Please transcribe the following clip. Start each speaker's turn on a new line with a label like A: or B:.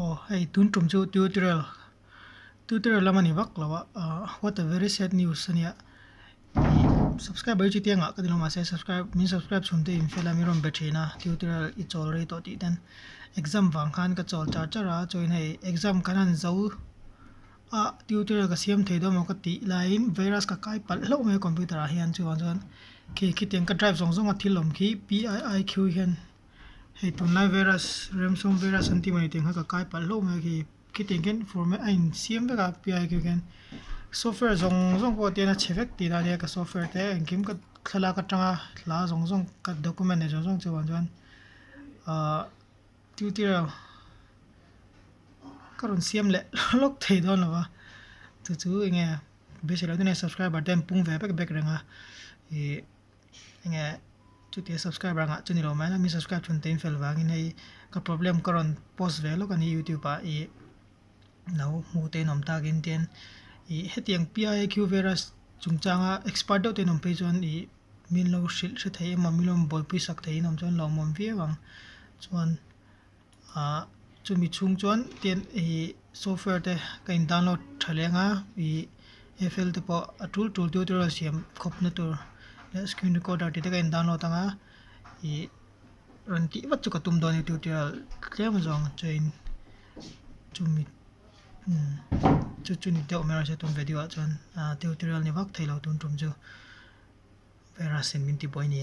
A: Oh, hey, tun trum chu tutorial lamani wak lawa what a very sad news ania subscribe bai chi tianga kadilo ma se subscribe chunte in fela mi rom betrina tutorial I chol re to ti den exam wang khan ka chol chara join hey exam kanan zo a tutorial ka siam thei do mo ka ti line virus ka kai pal lo me computer a hian chu wan ki khiteng ka drive zong zong a thilom khi piiq hian hey tunlai virus ransomware virus anti mani teng ka kai pal lo me ki tengken format ain siam be ka piiq hian software zong ko te na chevek ti na ne ka software te engkim ka khala ka tanga la zong ka document ne zong chuan tutorial karon siam le lok thei don lawa chu nge besela ne subscriber tem pung ve bek renga e nge chu te subscriber nga chuni lo mana mi subscribe chun ten fel wang in ei ka problem karon post ve lo kan YouTube a e now mu te nom ta gin ten I hetiang piiq virus chungchanga expert do te nom pe chon I min lo shil thei ma milom bol pi sak thei nom chon lo mom ve wang chuan chumi chung chuan ten software te ka in download thalenga FL te po tool tutorial siam khopna tur screen recorder te ka in download anga ran ti wat chu ka tum doni tutorial klem zong chain chumi chu ni te omera se tum video chuan tutorial ni wak thailo tun tum chu vera sen min ti boy ni